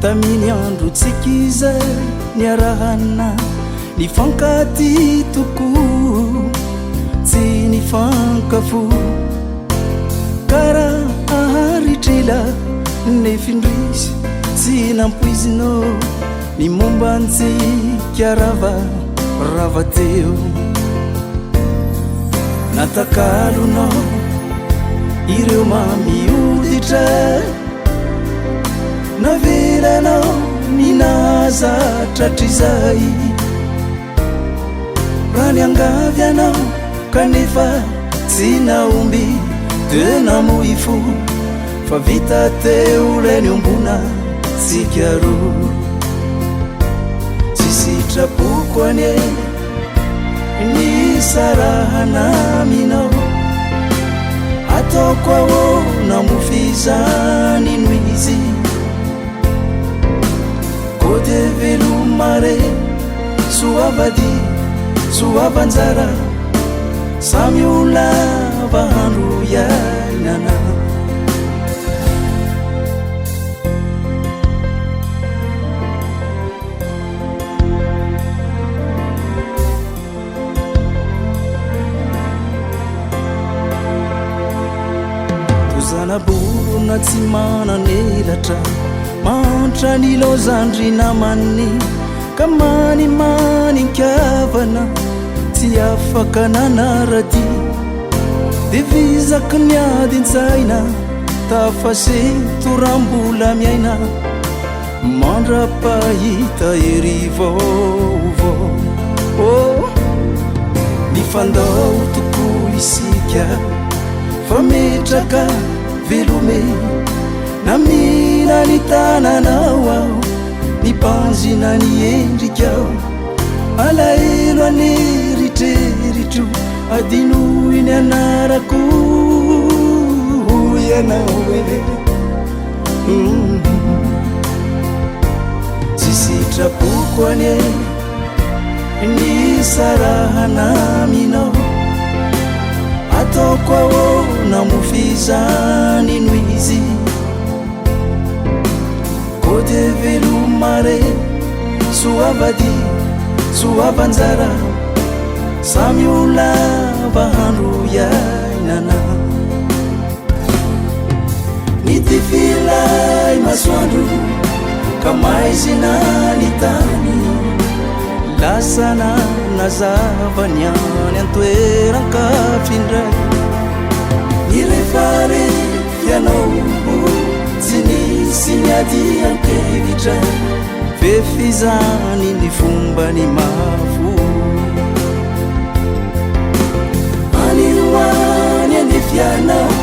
taminy andro tsikiza niarahana nifankaty toko tsy nifankafo kara aharitrila nefindrisy tsy nampoizinao ny mombantsika ravateo natakalonao ireo mamioditra navelanao ninazatratrizay raha niangavy anao kanefa tsy naomby de namoifo fa vita teo lay niombona tsika roa tsy sitrapoko anie ny sarahanaminao ataoko ao namofizany no izy kode velomare soavady soavanjara samy olava handro iainana tozanaborona tsy mananelatra mantra ny lozandry namanny ka manimaninkavana tsy afaka nanarady de vizaky niadintsaina tafase torambola miaina mandrapahita erivovô nifandao toko isika fametraka velome namina ny tananao ao nipanzina ny endrikao alaelo aniritreritro adinoy ny anarako ianao ene tsy sitrapoko anie ny sarahanaminao ataoko ao namofizany no izy kode velomare soavady soavanjara samy olava handro iainana nitifilay masoandro ka maizina ny tany lasana nazavany any antoerankafindray nirefare fianao tsy nisy niady ankevitra fefizany ny fomba ny mafo anioany anifianao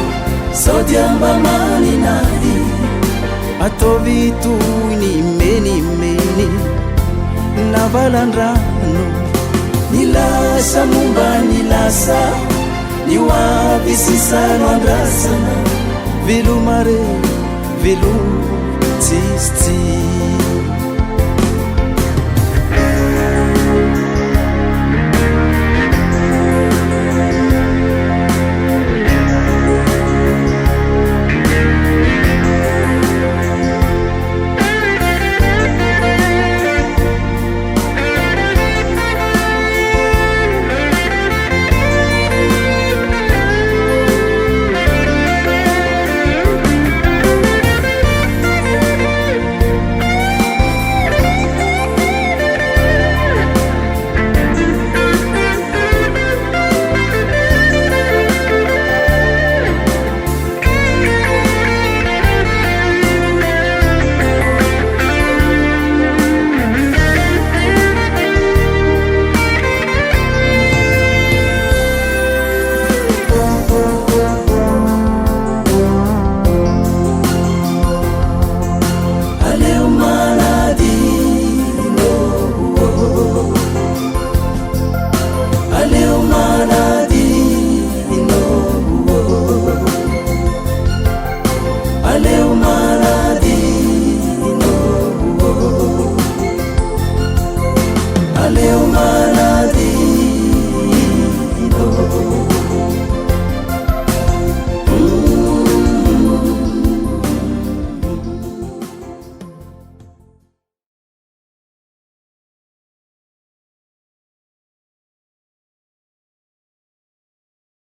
sao diamba maninady ataovy toy ny menimeny navalandrano nilasa momba nilasa nioavy sisano andrasana velomare velo tsisy